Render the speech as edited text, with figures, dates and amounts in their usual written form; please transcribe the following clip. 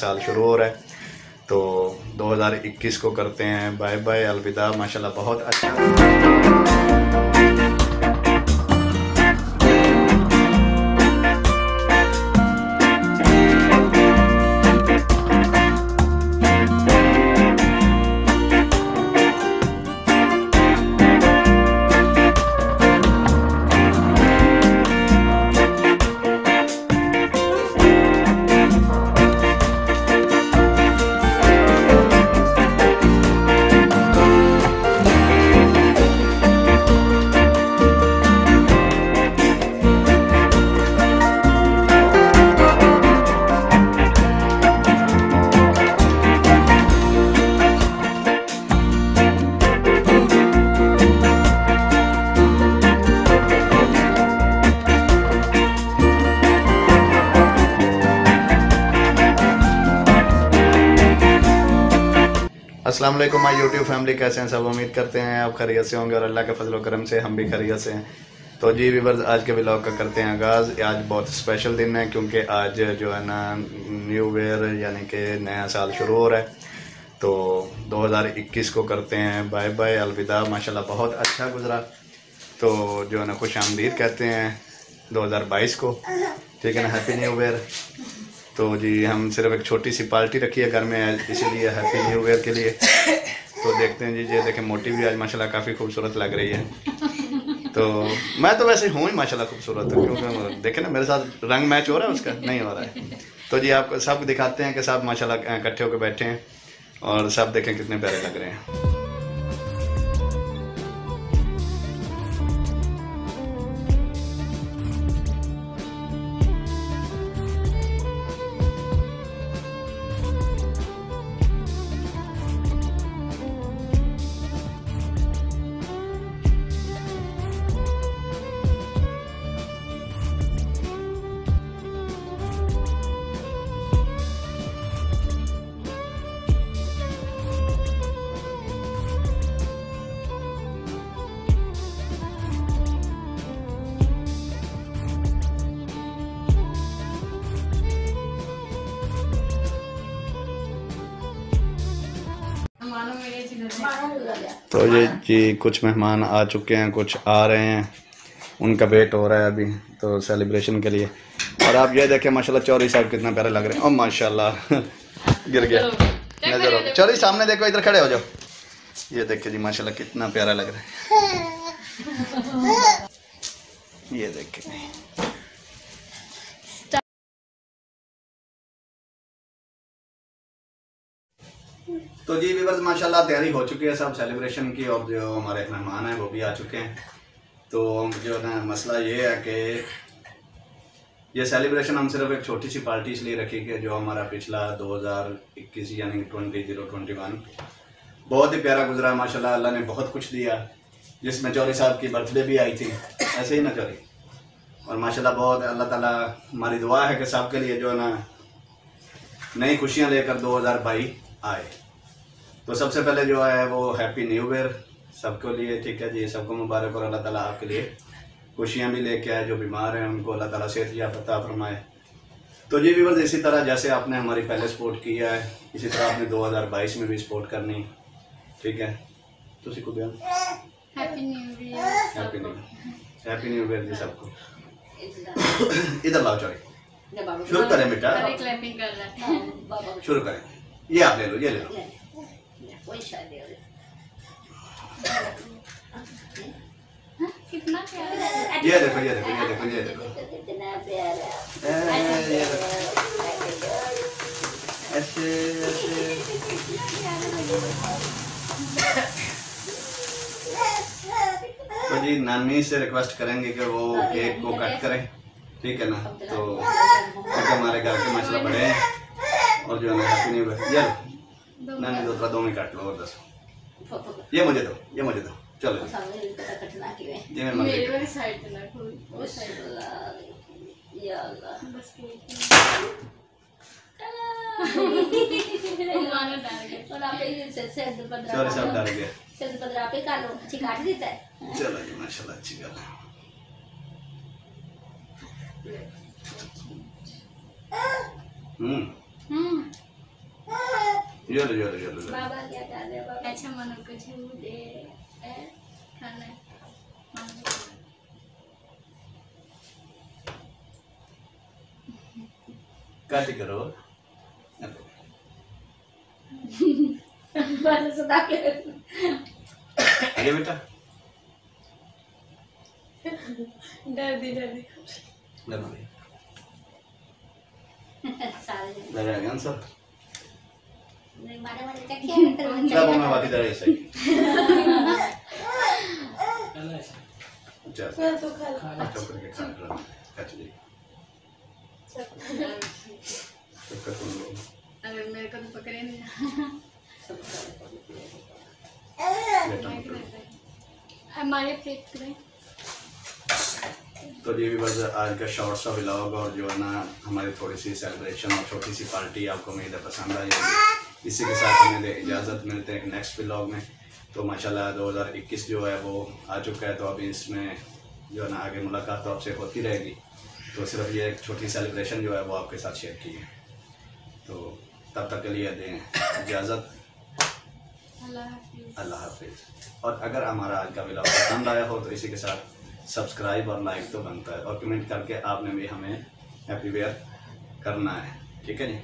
साल शुरू हो रहा है। तो 2021 को करते हैं बाय बाय, अलविदा। माशाल्लाह बहुत अच्छा। अस्सलाम वालेकुम माय यूट्यूब फैमिली, कैसे हैं सब? उम्मीद करते हैं आप खैरियत से होंगे और अल्लाह के फजल व करम से हम भी खैरियत से हैं। तो जी व्यूअर्स, आज के व्लॉग का करते हैं आगाज़। आज बहुत स्पेशल दिन है क्योंकि आज जो है ना न्यू ईयर यानी कि नया साल शुरू हो रहा है। तो 2021 को करते हैं बाय बाय, अलविदा। माशाल्लाह बहुत अच्छा गुजरा। तो जो है ना खुश आमदीद कहते हैं 2022 को, ठीक है ना, हैप्पी न्यू ईयर। तो जी हम सिर्फ एक छोटी सी पार्टी रखी है घर में, इसीलिए हैप्पी न्यू ईयर के लिए। तो देखते हैं जी, ये देखें मोटी भी आज माशाल्लाह काफ़ी खूबसूरत लग रही है। तो मैं तो वैसे हूँ ही माशाल्लाह खूबसूरत, क्योंकि देखें ना मेरे साथ रंग मैच हो रहा है, उसका नहीं हो रहा है। तो जी आपको सब दिखाते हैं कि सब माशाल्लाह इकट्ठे होकर बैठे हैं और सब देखें कितने प्यारे लग रहे हैं। तो ये जी कुछ मेहमान आ चुके हैं, कुछ आ रहे हैं, उनका वेट हो रहा है अभी तो सेलिब्रेशन के लिए। और आप ये देखें माशाल्लाह चौधरी साहब कितना प्यारे लग रहे हैं। ओ माशाल्लाह गिर गया, नजर हो। चौधरी सामने देखो, इधर खड़े हो जाओ। ये देखिए जी माशाल्लाह कितना प्यारा लग रहा है। ये देखिए तो जी व्यूअर्स माशाल्लाह तैयारी हो चुकी है सब सेलिब्रेशन की, और जो हमारे मेहमान हैं वो भी आ चुके हैं। तो जो है ना मसला ये है कि ये सेलिब्रेशन हम सिर्फ एक छोटी सी पार्टी इसलिए रखी कि जो हमारा पिछला 2021 यानी 2021 बहुत ही प्यारा गुजरा माशाल्लाह। अल्लाह ने बहुत कुछ दिया, जिसमें चौधरी साहब की बर्थडे भी आई थी, ऐसे ही ना चौधरी। और माशाल्लाह बहुत अल्लाह ताला, हमारी दुआ है कि सबके लिए जो है ना नई खुशियाँ लेकर 2022 आए। तो सबसे पहले जो है वो हैप्पी न्यू ईयर सबके लिए, ठीक है जी, सबको मुबारक। और अल्लाह ताला आपके लिए खुशियाँ भी लेके आए, जो बीमार हैं उनको अल्लाह ताला सेहत याफ्ता फरमाए। तो जी व्यूअर्स, इसी तरह जैसे आपने हमारी पहले सपोर्ट किया है, इसी तरह आपने 2022 में भी सपोर्ट करनी, ठीक है। तो सीखो बयान हैप्पी न्यू ईयर जी सबको। इधर लाओ चौधरी, शुरू करें बेटा, शुरू करें। ये आप ले लो, ये ले लो। कितना प्यारा, ये देखो ये देखो ये देखो ये देखो, कितना प्यारा ऐसे ऐसे। तो जी नानी से रिक्वेस्ट करेंगे कि वो केक को कट करें, ठीक है ना। तो क्योंकि हमारे घर के मसला बड़े हैं और जो है ना हैप्पी न्यू ईयर। ये नानी दो में काट लो और 10। ये मुझे दो, ये मुझे दो, चलो ये मैं मेरे साइड पे ना या अल्लाह बस चलो सब डर गए, चलो जी माशाल्लाह अच्छी गल है। यो लो यो लो यो लो बाबा क्या कर रहे हो बाबा? अच्छा मनो कुछ दे खाना है। काटी करो बस सुना के आगे बेटा डर दी ले मारी सारे ले रहा है आंसर मारे मारे चकिया क्या बोलना बाकी तरह से अच्छा तो खा अच्छा करके खा लो काट ली सबका तुम लोग अरे मेरे को तो पकड़े नहीं बेटा हमारे प्लेट करें। तो ये भी बस आज का शॉर्ट सा व्लॉग और जो है ना हमारी थोड़ी सी सेलिब्रेशन और छोटी सी पार्टी आपको उम्मीद है पसंद आई होगी। इसी के साथ हमें इजाज़त मिलते हैं नेक्स्ट व्लॉग में। तो माशाल्लाह 2021 जो है वो आ चुका है, तो अभी इसमें जो है ना आगे मुलाकात तो आपसे होती रहेगी। तो सिर्फ ये एक छोटी सेलिब्रेशन जो है वो आपके साथ शेयर की है। तो तब तक के लिए दें इजाज़त, अल्लाह हाफिज़। और अगर हमारा आज का व्लॉग पसंद आया हो तो इसी के साथ सब्सक्राइब और लाइक तो बनता है, और कमेंट करके आपने भी हमें हैप्पी वेयर करना है, ठीक है जी।